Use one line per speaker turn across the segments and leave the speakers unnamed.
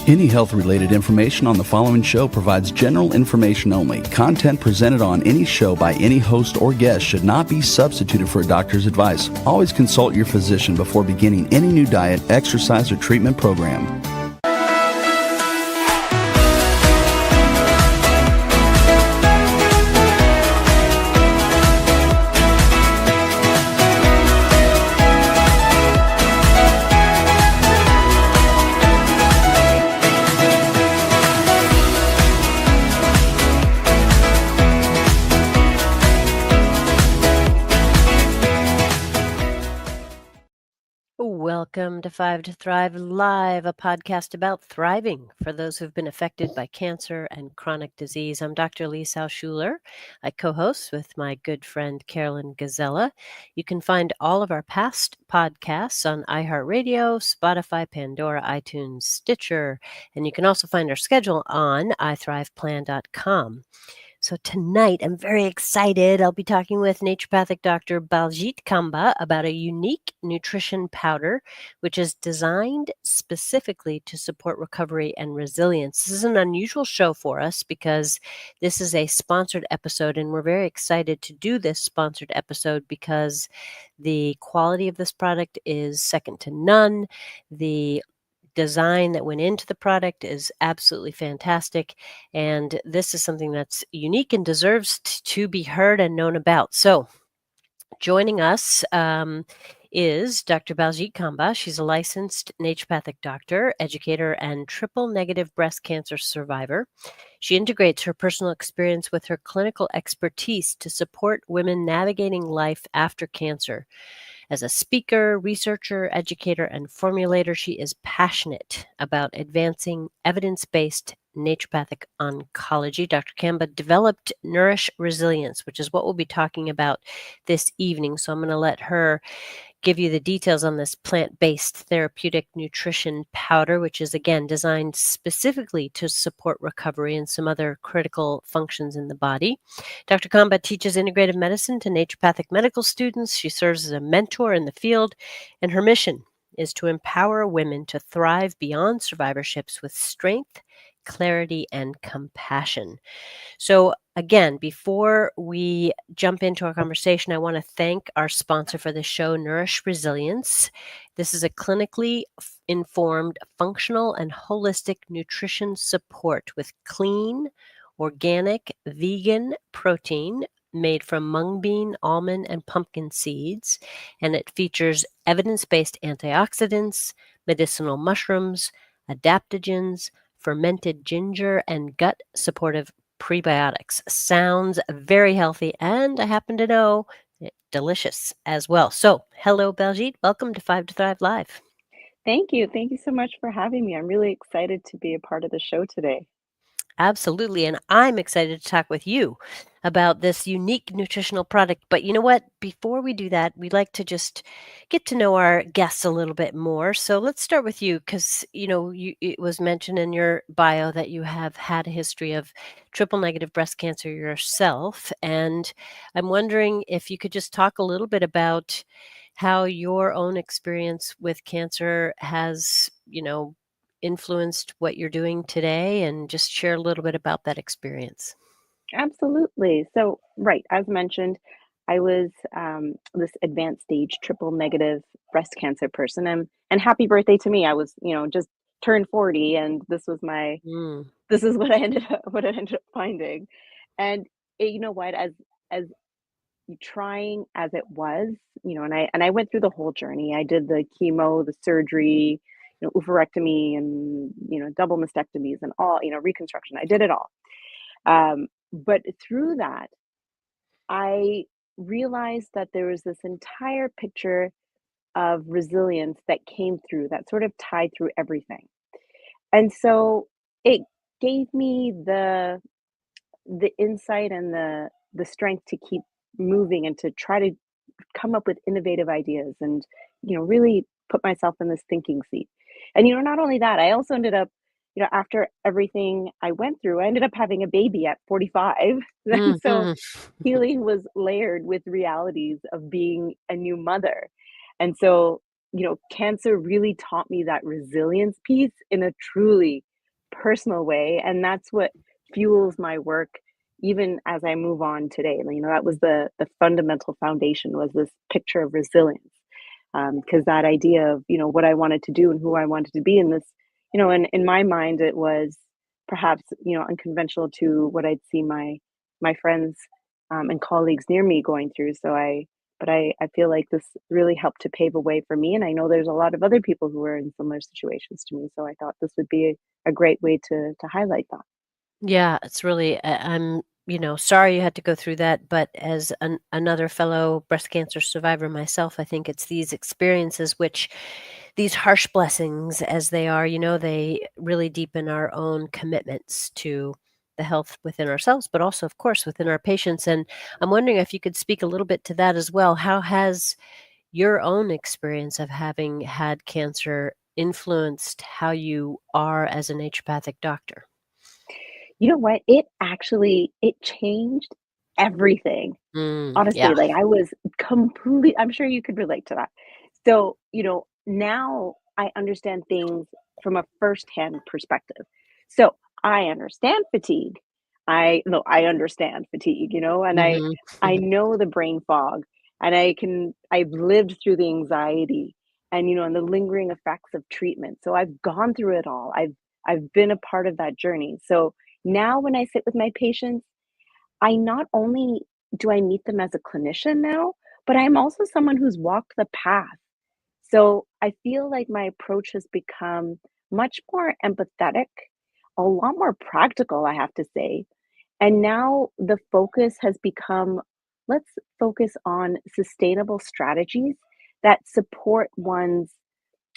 Any health-related information on the following show provides general information only. Content presented on any show by any host or guest should not be substituted for a doctor's advice. Always consult your physician before beginning any new diet, exercise, or treatment program.
Welcome to Five to Thrive Live, a podcast about thriving for those who've been affected by cancer and chronic disease. I'm Dr. Lisa Schuler. I co-host with my good friend Carolyn Gazella. You can find all of our past podcasts on iHeartRadio, Spotify, Pandora, iTunes, Stitcher, and you can also find our schedule on ithriveplan.com. So tonight, I'm very excited. I'll be talking with naturopathic Dr. Baljit Kamba about a unique nutrition powder, which is designed specifically to support recovery and resilience. This is an unusual show for us because this is a sponsored episode, and we're very excited to do this sponsored episode because the quality of this product is second to none. The design that went into the product is absolutely fantastic, and this is something that's unique and deserves to be heard and known about. So joining us is Dr. Baljit Kamba. She's a licensed naturopathic doctor, educator, and triple-negative breast cancer survivor. She integrates her personal experience with her clinical expertise to support women navigating life after cancer. As a speaker, researcher, educator, and formulator, she is passionate about advancing evidence-based naturopathic oncology. Dr. Kamba developed Nourish Resilience, which is what we'll be talking about this evening. So I'm going to let her give you the details on this plant-based therapeutic nutrition powder, which is, again, designed specifically to support recovery and some other critical functions in the body. Dr. Kamba teaches integrative medicine to naturopathic medical students. She serves as a mentor in the field, and her mission is to empower women to thrive beyond survivorships with strength, clarity, and compassion. So again, before we jump into our conversation, I want to thank our sponsor for the show, Nourish Resilience. This is a clinically informed, functional, and holistic nutrition support with clean, organic, vegan protein made from mung bean, almond, and pumpkin seeds. And it features evidence-based antioxidants, medicinal mushrooms, adaptogens, fermented ginger, and gut-supportive prebiotics. Sounds very healthy, and I happen to know delicious as well. So, hello, Baljit. Welcome to Five to Thrive Live.
Thank you. Thank you so much for having me. I'm really excited to be a part of the show today.
Absolutely. And I'm excited to talk with you about this unique nutritional product. But you know what? Before we do that, we'd like to just get to know our guests a little bit more. So let's start with you because, it was mentioned in your bio that you have had a history of triple negative breast cancer yourself. And I'm wondering if you could just talk a little bit about how your own experience with cancer has, influenced what you're doing today, and just share a little bit about that experience.
Absolutely. So, right, as mentioned, I was this advanced stage triple negative breast cancer person, and happy birthday to me. I was, just turned 40, and
Mm.
this is what I ended up finding, and you know what, as trying as it was, and I went through the whole journey. I did the chemo, the surgery, oophorectomy, and double mastectomies, and all, reconstruction. I did it all. But through that, I realized that there was this entire picture of resilience that came through, that sort of tied through everything. And so it gave me the insight and the strength to keep moving and to try to come up with innovative ideas and really put myself in this thinking seat. And not only that, I also ended up, after everything I went through, I ended up having a baby at 45. And so
Mhm.
healing was layered with realities of being a new mother. And so, cancer really taught me that resilience piece in a truly personal way, and that's what fuels my work even as I move on today. That was the fundamental foundation, was this picture of resilience. Because that idea of, what I wanted to do and who I wanted to be in this, in my mind, it was perhaps, unconventional to what I'd see my friends and colleagues near me going through. But I feel like this really helped to pave a way for me. And I know there's a lot of other people who are in similar situations to me. So I thought this would be a great way to highlight that.
Yeah, it's really, I'm, sorry you had to go through that, but as another fellow breast cancer survivor myself, I think it's these experiences which, these harsh blessings as they are, they really deepen our own commitments to the health within ourselves, but also, of course, within our patients. And I'm wondering if you could speak a little bit to that as well. How has your own experience of having had cancer influenced how you are as a naturopathic doctor?
You know what? It changed everything.
Yeah.
Honestly, like, I was I'm sure you could relate to that. So, now I understand things from a firsthand perspective. So, I understand fatigue. I understand fatigue, and
Mhm.
I know the brain fog, and I've lived through the anxiety and the lingering effects of treatment. So I've gone through it all. I've been a part of that journey. So now when I sit with my patients, I not only do I meet them as a clinician now, but I'm also someone who's walked the path. So I feel like my approach has become much more empathetic, a lot more practical, I have to say. And now the focus has become, let's focus on sustainable strategies that support one's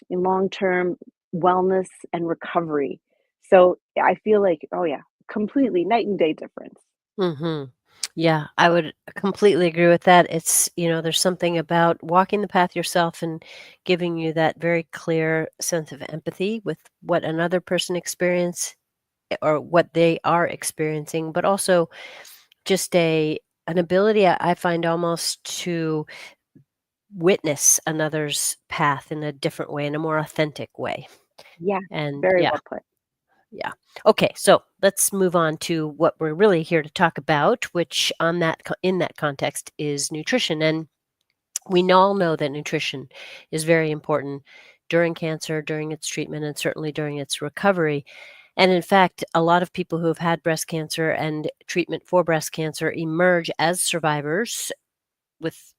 long-term wellness and recovery. So I feel like, oh yeah, completely night and day difference.
Mhm. Yeah, I would completely agree with that. It's, there's something about walking the path yourself and giving you that very clear sense of empathy with what another person experience or what they are experiencing, but also just an ability I find almost to witness another's path in a different way, in a more authentic way.
Yeah,
And
very
yeah,
well put.
yeah. Okay, so let's move on to what we're really here to talk about, which in that context is nutrition. And all know that nutrition is very important during cancer, during its treatment, and certainly during its recovery. And in fact, a lot of people who have had breast cancer and treatment for breast cancer emerge as survivors with,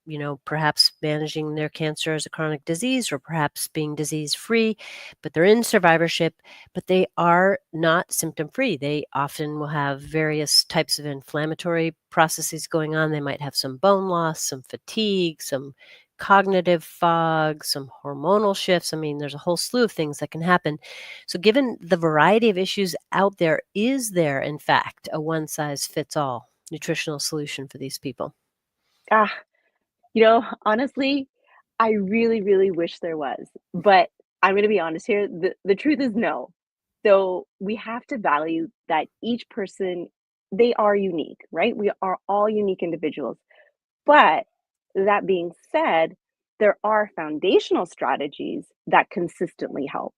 perhaps managing their cancer as a chronic disease or perhaps being disease free, but they're in survivorship, but they are not symptom free. They often will have various types of inflammatory processes going on. They might have some bone loss, some fatigue, some cognitive fog, some hormonal shifts. I mean, there's a whole slew of things that can happen. So, given the variety of issues out there, is there, in fact, a one size fits all nutritional solution for these people?
Ah, honestly, I really, really wish there was. But I'm going to be honest here. The truth is no. So we have to value that each person, they are unique, right? We are all unique individuals. But that being said, there are foundational strategies that consistently help.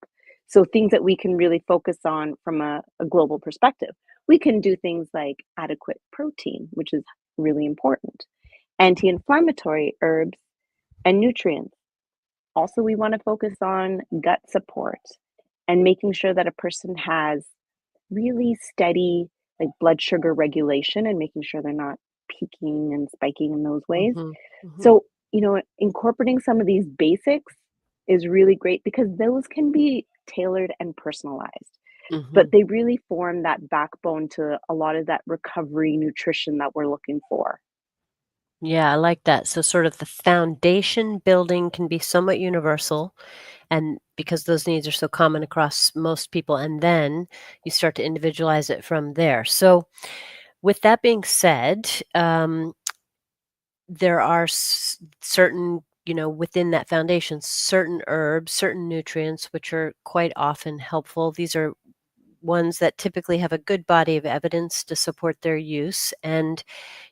So things that we can really focus on from a global perspective. We can do things like adequate protein, which is really important, anti-inflammatory herbs and nutrients. Also, we want to focus on gut support and making sure that a person has really steady like blood sugar regulation and making sure they're not peaking and spiking in those ways.
Mhm, mhm,
So, incorporating some of these basics is really great because those can be tailored and personalized, but
mhm.
they really form that backbone to a lot of that recovery nutrition that we're looking for.
Yeah, I like that. So sort of the foundation building can be somewhat universal, and because those needs are so common across most people, and then you start to individualize it from there. So with that being said, there are certain, within that foundation, certain herbs, certain nutrients, which are quite often helpful. These are ones that typically have a good body of evidence to support their use. And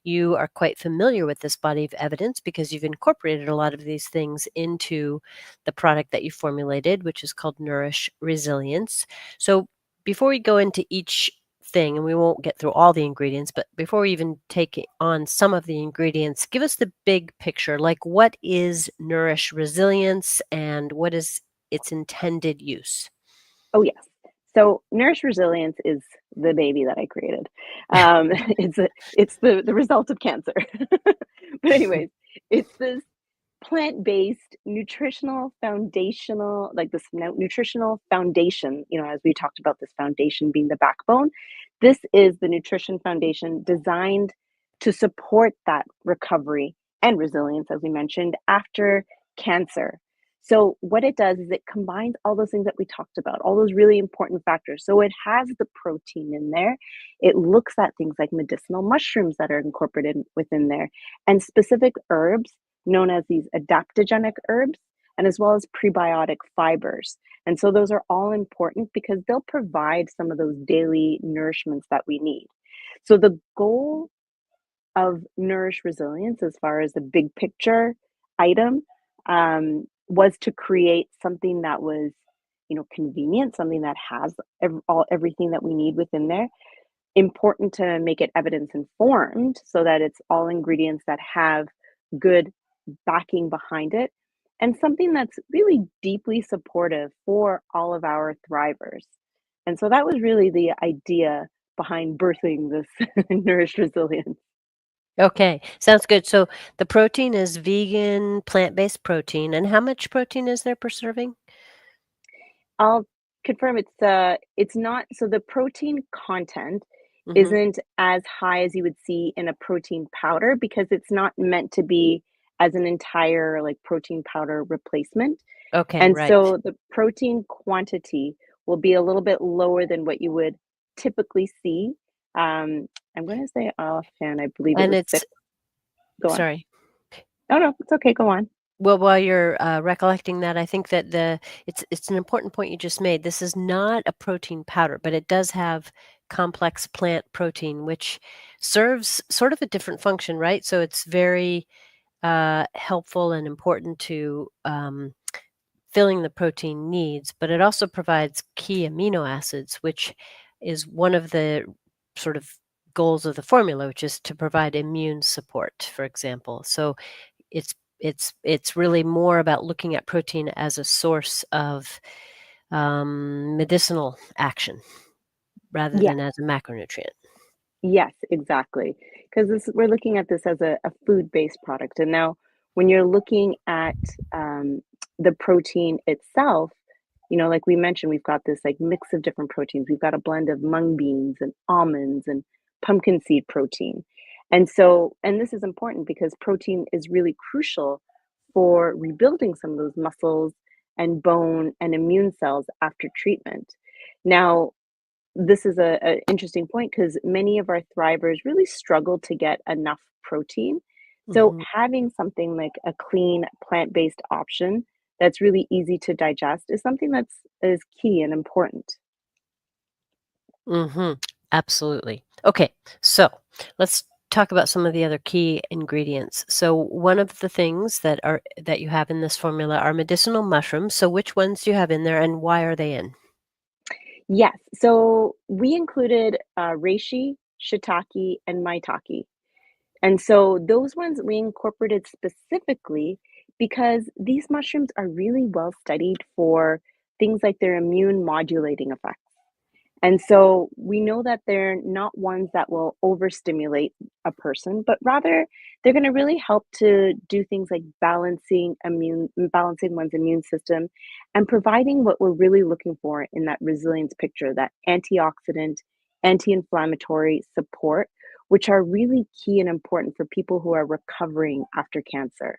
you are quite familiar with this body of evidence because you've incorporated a lot of these things into the product that you formulated, which is called Nourish Resilience. So, before we go into each thing, and we won't get through all the ingredients, but before we even take on some of the ingredients, give us the big picture. Like, what is Nourish Resilience and what is its intended use?
Oh, yes. So Nourish Resilience is the baby that I created. It's the result of cancer. But anyways, it's this plant-based nutritional foundational, like this nutritional foundation, as we talked about this foundation being the backbone. This is the nutrition foundation designed to support that recovery and resilience, as we mentioned, after cancer. So what it does is it combines all those things that we talked about, all those really important factors. So it has the protein in there. It looks at things like medicinal mushrooms that are incorporated within there, and specific herbs known as these adaptogenic herbs, and as well as prebiotic fibers. And so those are all important because they'll provide some of those daily nourishments that we need. So the goal of Nourish Resilience, as far as the big picture item, was to create something that was, convenient, something that has everything that we need within there. Important to make it evidence informed so that it's all ingredients that have good backing behind it, and something that's really deeply supportive for all of our thrivers. And so that was really the idea behind birthing this Nourish Resilience.
Okay, sounds good. So the protein is vegan, plant-based protein. And how much protein is there per serving?
I'll confirm it's not, so the protein content
Hmm.
isn't as high as you would see in a protein powder because it's not meant to be as an entire like protein powder replacement.
Okay,
And
right.
so the protein quantity will be a little bit lower than what you would typically see. I'm going to say offhand, I believe it
And
was
it's,
six. Go on.
sorry.
Oh, no, it's okay. Go on.
Well, while you're recollecting that, I think that it's an important point you just made. This is not a protein powder, but it does have complex plant protein, which serves sort of a different function, right? So it's very helpful and important to filling the protein needs, but it also provides key amino acids, which is one of the sort of goals of the formula, which is to provide immune support, for example. So it's really more about looking at protein as a source of medicinal action rather
Yeah.
than as a macronutrient.
Yes, exactly. Because we're looking at this as a food-based product. And now, when you're looking at the protein itself, like we mentioned, we've got this like mix of different proteins. We've got a blend of mung beans and almonds and pumpkin seed protein. And this is important because protein is really crucial for rebuilding some of those muscles and bone and immune cells after treatment. Now, this is a interesting point because many of our thrivers really struggle to get enough protein. So
Hmm.
having something like a clean plant-based option that's really easy to digest is something that's is key and important.
Hmm. Absolutely. Okay, so let's talk about some of the other key ingredients. So one of the things that you have in this formula are medicinal mushrooms. So which ones do you have in there, and why are they in?
Yes, so we included reishi, shiitake, and maitake. And so those ones we incorporated specifically because these mushrooms are really well studied for things like their immune modulating effects. And so we know that they're not ones that will overstimulate a person, but rather they're going to really help to do things like balancing one's immune system and providing what we're really looking for in that resilience picture, that antioxidant, anti-inflammatory support, which are really key and important for people who are recovering after cancer.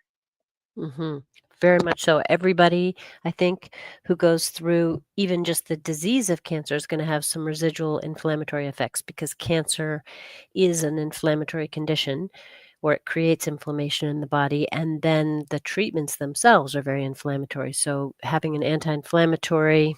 Hmm. Very much so. Everybody, I think, who goes through even just the disease of cancer is going to have some residual inflammatory effects because cancer is an inflammatory condition where it creates inflammation in the body. And then the treatments themselves are very inflammatory. So having an anti inflammatory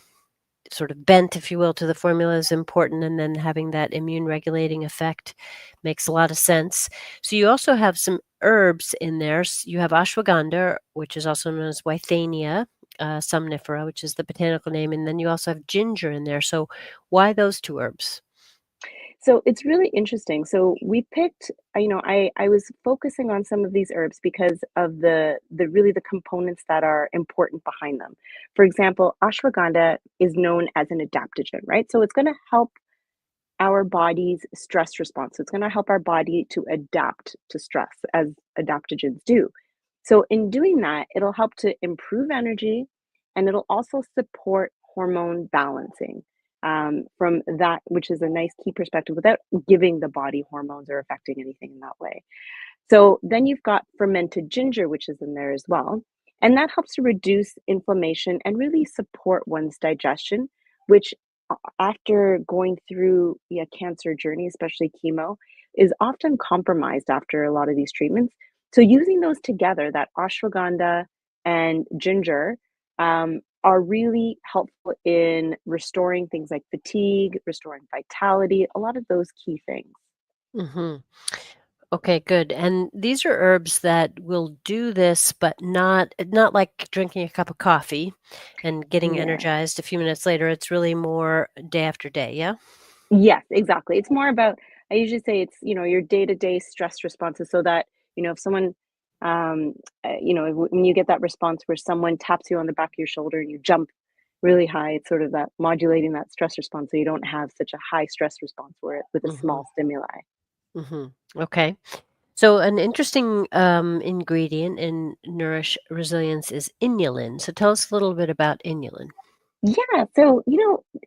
sort of bent, if you will, to the formula is important, and then having that immune regulating effect makes a lot of sense. So you also have some herbs in there. You have ashwagandha, which is also known as withania, somnifera, which is the botanical name, and then you also have ginger in there. So why those two herbs?
So it's really interesting. So we picked, I was focusing on some of these herbs because of the really the components that are important behind them. For example, ashwagandha is known as an adaptogen, right? So it's going to help our body's stress response. So it's going to help our body to adapt to stress as adaptogens do. So in doing that, it'll help to improve energy and it'll also support hormone balancing from that, which is a nice key perspective without giving the body hormones or affecting anything in that way. So then you've got fermented ginger, which is in there as well. And that helps to reduce inflammation and really support one's digestion, which after going through a cancer journey, especially chemo, is often compromised after a lot of these treatments. So using those together, that ashwagandha and ginger, are really helpful in restoring things like fatigue, restoring vitality, a lot of those key things.
Hmm. Okay, good. And these are herbs that will do this, but not like drinking a cup of coffee and getting
Yeah.
energized a few minutes later. It's really more day after day, yeah?
Yes, exactly. It's more about, I usually say it's, your day-to-day stress responses so that, if someone, um, when you get that response where someone taps you on the back of your shoulder and you jump really high, it's sort of that modulating that stress response so you don't have such a high stress response where with a
Mhm.
small stimuli.
Mhm. Okay. So an interesting ingredient in Nourish Resilience is inulin. So tell us a little bit about inulin.
Yeah, so,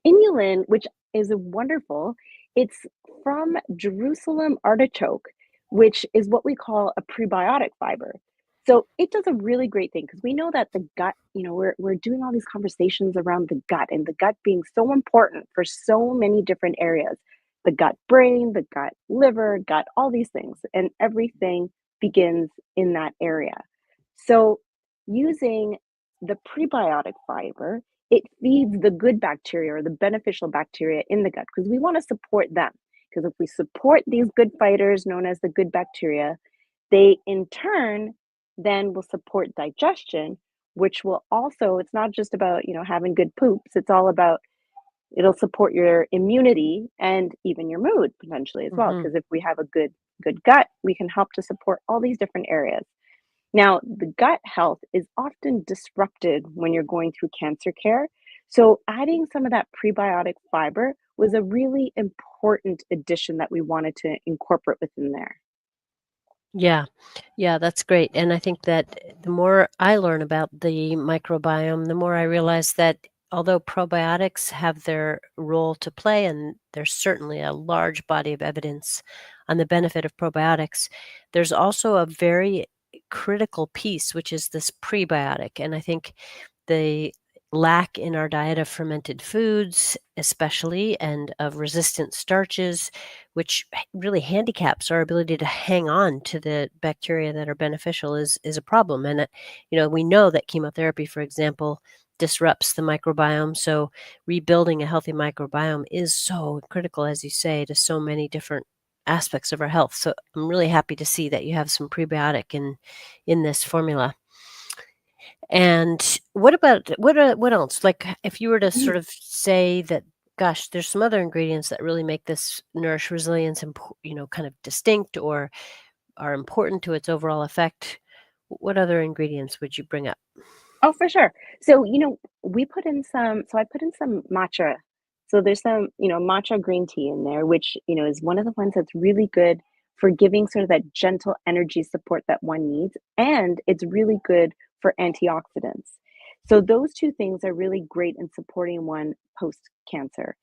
inulin, which is a wonderful, it's from Jerusalem artichoke, which is what we call a prebiotic fiber. So it does a really great thing because we know that the gut, we're doing all these conversations around the gut and the gut being so important for so many different areas. The gut brain, the gut liver, gut, all these things, and everything begins in that area. So using the prebiotic fiber, it feeds the good bacteria or the beneficial bacteria in the gut because we want to support them. Because if we support these good fighters known as the good bacteria, they in turn then will support digestion, which will also, it's not just about, having good poops, it's all about it'll support your immunity and even your mood potentially as well.
Mhm.
Because if we have a good gut, we can help to support all these different areas. Now, the gut health is often disrupted when you're going through cancer care. So, adding some of that prebiotic fiber was a really important addition that we wanted to incorporate within there.
Yeah. Yeah, that's great. And I think that the more I learn about the microbiome, the more I realize that although probiotics have their role to play, and there's certainly a large body of evidence on the benefit of probiotics, there's also a very critical piece, which is this prebiotic. And I think the lack in our diet of fermented foods, especially, and of resistant starches, which really handicaps our ability to hang on to the bacteria that are beneficial, is a problem. And we know that chemotherapy, for example, disrupts the microbiome. So rebuilding a healthy microbiome is so critical, as you say, to so many different aspects of our health. So I'm really happy to see that you have some prebiotic in this formula. And what about what else? Like, if you were to
Mhm.
sort of say that, gosh, there's some other ingredients that really make this Nourish Resilience, kind of distinct or are important to its overall effect. What other ingredients would you bring up?
Oh, for sure. So, I put in some matcha. So there's some, matcha green tea in there, which, is one of the ones that's really good for giving sort of that gentle energy support that one needs. And it's really good for antioxidants. So those two things are really great in supporting one post cancer.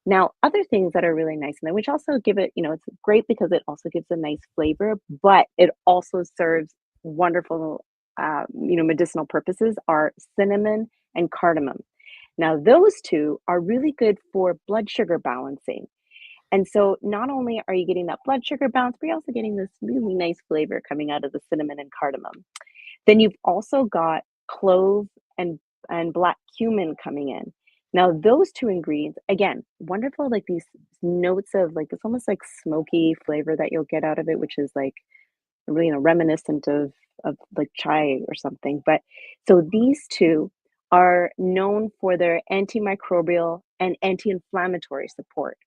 Now, other things that are really nice in there, which also give it, it's great because it also gives a nice flavor, but it also serves wonderful, medicinal purposes are cinnamon and cardamom. Now, those two are really good for blood sugar balancing. And so, not only are you getting that blood sugar balance, but you're also getting this really nice flavor coming out of the cinnamon and cardamom. Then you've also got clove and black cumin coming in. Now those 2 ingredients, again, wonderful, like these notes of like it's almost like smoky flavor that you'll get out of it, which is like really, reminiscent of like chai or something. But so these 2 are known for their antimicrobial and anti-inflammatory support.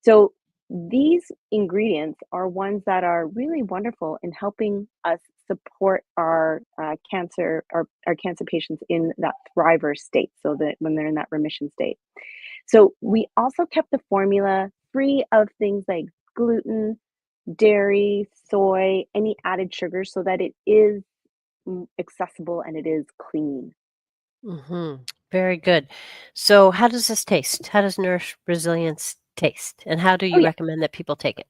So these ingredients are ones that are really wonderful in helping us support our our cancer patients in that thriver state, so that when they're in that remission state. So we also kept the formula free of things like gluten, dairy, soy, any added sugar, so that it is accessible and it is clean.
Hmm. Very good. So, how does this taste? How does Nourish Resilience taste? And how do
Oh
you
yeah.
recommend that people take it?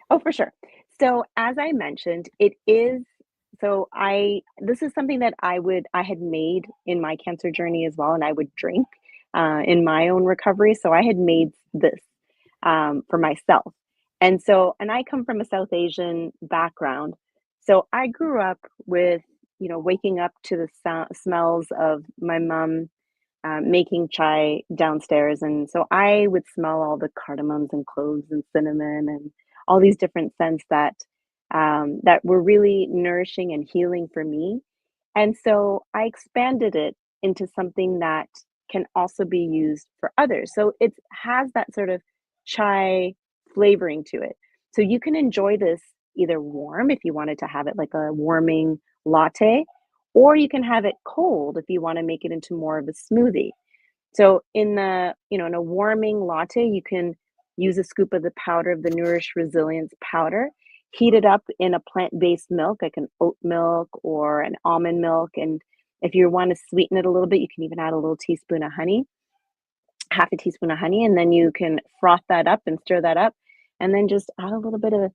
Oh, for sure. So as I mentioned, it is so I this is something that I had made in my cancer journey as well, and I would drink in my own recovery. So I had made this for myself, and I come from a South Asian background, so I grew up with waking up to the smells of my mom making chai downstairs. And so I would smell all the cardamoms and cloves and cinnamon and all these different scents that were really nourishing and healing for me. And so I expanded it into something that can also be used for others. So it has that sort of chai flavoring to it. So you can enjoy this either warm if you wanted to have it like a warming latte, or you can have it cold if you want to make it into more of a smoothie. So in a warming latte, you can use a scoop of the powder of the Nourish Resilience powder, heat it up in a plant-based milk, like an oat milk or an almond milk. And if you want to sweeten it a little bit, you can even add a little teaspoon of honey, half a teaspoon of honey, and then you can froth that up and stir that up, and then just add a little bit of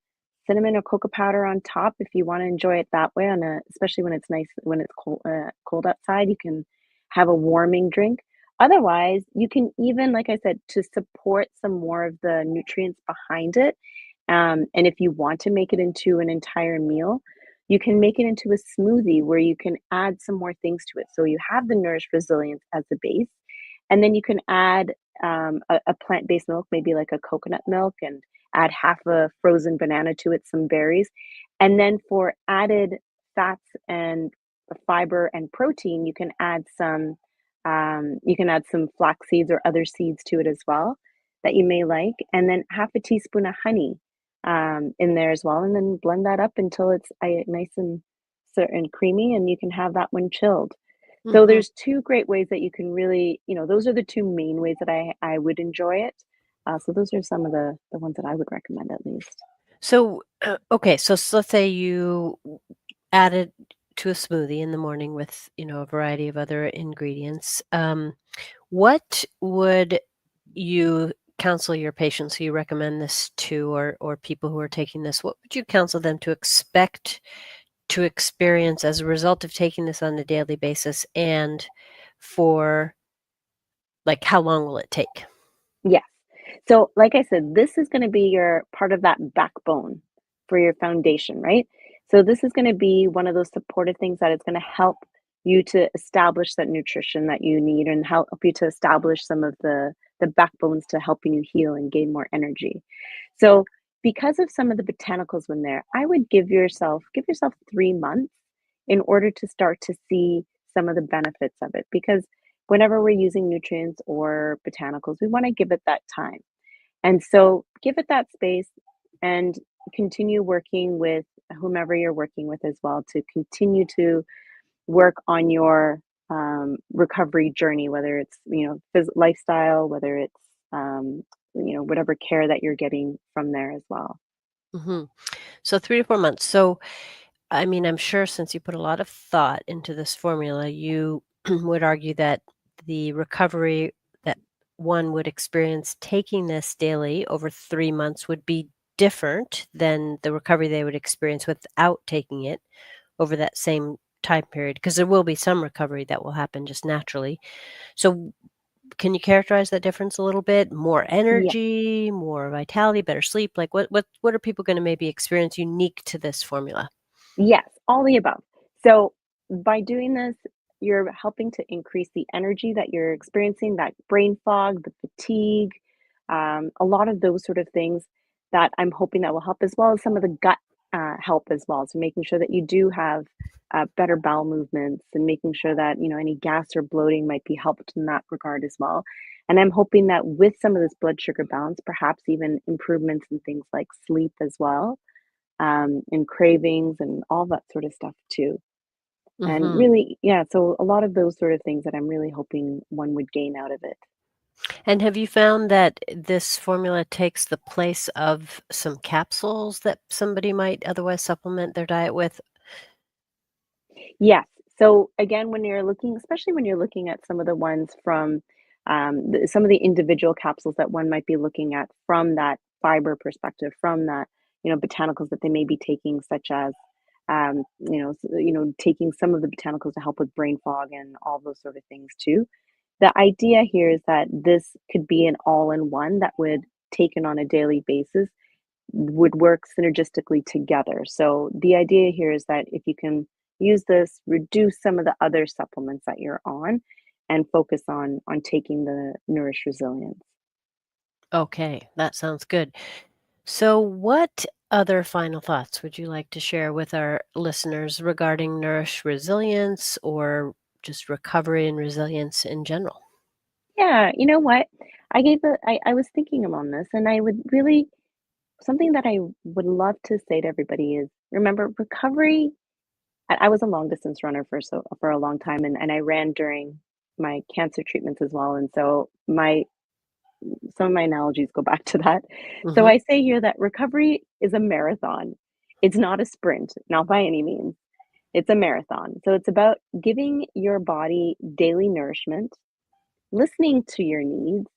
cinnamon or cocoa powder on top if you want to enjoy it that way. Especially when it's nice when it's cold outside, you can have a warming drink. Otherwise, you can even, like I said, to support some more of the nutrients behind it. And if you want to make it into an entire meal, you can make it into a smoothie where you can add some more things to it. So you have the Nourish Resilience as the base, and then you can add a plant-based milk, maybe like a coconut milk, and add half a frozen banana to it, some berries. And then for added fats and fiber and protein, you can add some flax seeds or other seeds to it as well that you may like, and then half a teaspoon of honey in there as well, and then blend that up until it's nice and and creamy, and you can have that when chilled. So
Hmm.
there's 2 great ways that you can really those are the 2 main ways that I would enjoy it. So those are some of the ones that I would recommend at least.
So, okay, so let's say you add it to a smoothie in the morning with, a variety of other ingredients. What would you counsel your patients who you recommend this to, or people who are taking this? What would you counsel them to expect to experience as a result of taking this on a daily basis, and for like how long will it take?
Yes. So, like I said, this is gonna be your part of that backbone for your foundation, right? So this is gonna be one of those supportive things that it's gonna help you to establish that nutrition that you need and help you to establish some of the backbones to helping you heal and gain more energy. So because of some of the botanicals in there, I would give yourself 3 months in order to start to see some of the benefits of it. Because whenever we're using nutrients or botanicals, we want to give it that time. And so give it that space and continue working with whomever you're working with as well to continue to work on your recovery journey, whether it's, lifestyle, whether it's, whatever care that you're getting from there as well.
Hmm. So 3 to 4 months. So, I mean, I'm sure since you put a lot of thought into this formula, you would argue that the recovery that one would experience taking this daily over 3 months would be different than the recovery they would experience without taking it over that same time period, because there will be some recovery that will happen just naturally. So, can you characterize that difference a little bit? More
Yeah.
energy, more vitality, better sleep? Like what are people going to maybe experience unique to this formula?
Yes, all the above. So by doing this, you're helping to increase the energy that you're experiencing, that brain fog, the fatigue, a lot of those sort of things that I'm hoping that will help, as well as some of the gut help as well. So making sure that you do have better bowel movements, and making sure that, any gas or bloating might be helped in that regard as well. And I'm hoping that with some of this blood sugar balance, perhaps even improvements in things like sleep as well, and cravings and all that sort of stuff too. And
Hmm.
really, yeah, so a lot of those sort of things that I'm really hoping one would gain out of it.
And have you found that this formula takes the place of some capsules that somebody might otherwise supplement their diet with?
Yes. So again, when you're looking, especially when you're looking at some of the ones from some of the individual capsules that one might be looking at from that fiber perspective, from that, botanicals that they may be taking, such as, taking some of the botanicals to help with brain fog and all those sort of things too. The idea here is that this could be an all-in-one that would, taken on a daily basis, would work synergistically together. So the idea here is that if you can use this, reduce some of the other supplements that you're on, and focus on taking the Nourish Resilience.
Okay, that sounds good. So, what other final thoughts would you like to share with our listeners regarding Nourish Resilience or just recovery and resilience in general?
Yeah, you know what? I was thinking on this, and I would really, something that I would love to say to everybody is, remember, recovery. I was a long distance runner for a long time, and I ran during my cancer treatments as well. And so my some of my analogies go back to that. So
Hmm.
I say here that recovery is a marathon. It's not a sprint, not by any means. It's a marathon. So it's about giving your body daily nourishment, listening to your needs,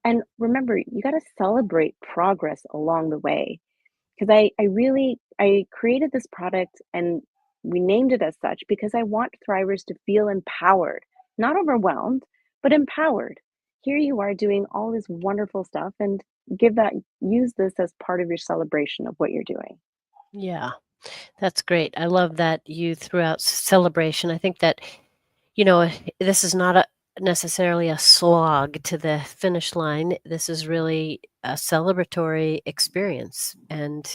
and remember, you got to celebrate progress along the way. Because I created this product, and we named it as such because I want thrivers to feel empowered, not overwhelmed, but empowered. Here you are doing all this wonderful stuff, and use this as part of your celebration of what you're doing.
Yeah, that's great. I love that you threw out celebration. I think that, you know, this is not necessarily a slog to the finish line. This is really a celebratory experience, and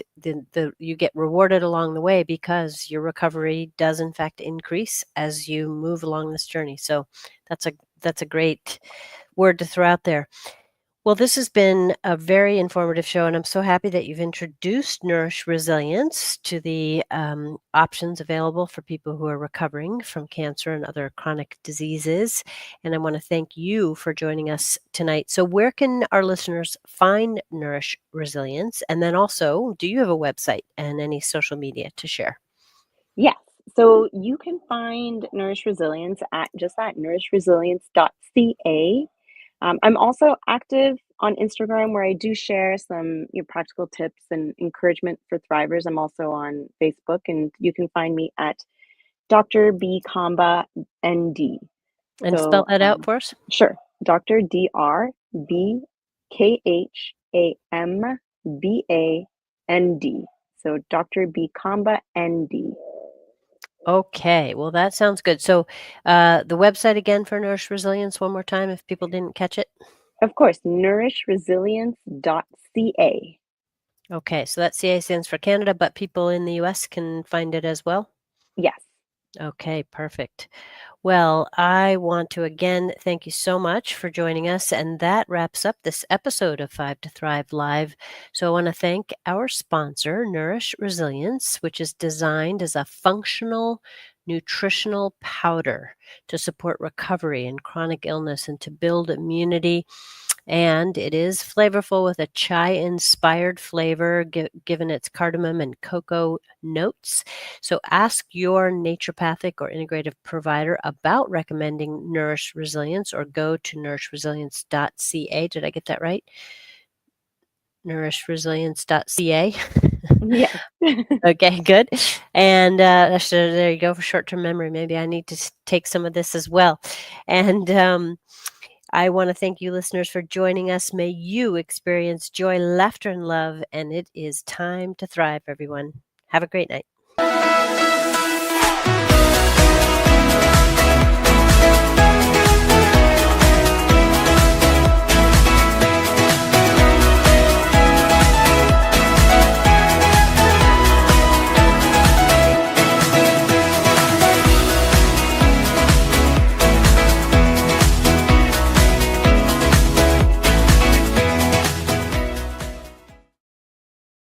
you get rewarded along the way because your recovery does in fact increase as you move along this journey. So that's a great word to throw out there. Well, this has been a very informative show, and I'm so happy that you've introduced Nourish Resilience to the options available for people who are recovering from cancer and other chronic diseases. And I want to thank you for joining us tonight. So, where can our listeners find Nourish Resilience? And then also, do you have a website and any social media to share?
Yes. So you can find Nourish Resilience at just at nourishresilience.ca. I'm also active on Instagram, where I do share some, practical tips and encouragement for thrivers. I'm also on Facebook, and you can find me at Dr. B Kamba ND.
And spell
So
that out for us.
sure, Dr. DrBKHAMBAND. So Dr. B Kamba ND.
Okay, well, that sounds good. So, the website again for Nourish Resilience, one more time, if people didn't catch it.
Of course, nourishresilience.ca.
Okay, so that CA stands for Canada, but people in the US can find it as well?
Yes.
Okay, perfect. Well, I want to again thank you so much for joining us. And that wraps up this episode of Five to Thrive Live. So I want to thank our sponsor, Nourish Resilience, which is designed as a functional nutritional powder to support recovery and chronic illness and to build immunity, and it is flavorful with a chai-inspired flavor, given its cardamom and cocoa notes. So ask your naturopathic or integrative provider about recommending Nourish Resilience, or go to nourishresilience.ca. Did I get that right? Nourishresilience.ca.
Yes.
Okay, good. And so there you go for short-term memory. Maybe I need to take some of this as well. And I want to thank you, listeners, for joining us. May you experience joy, laughter, and love. And it is time to thrive, everyone. Have a great night.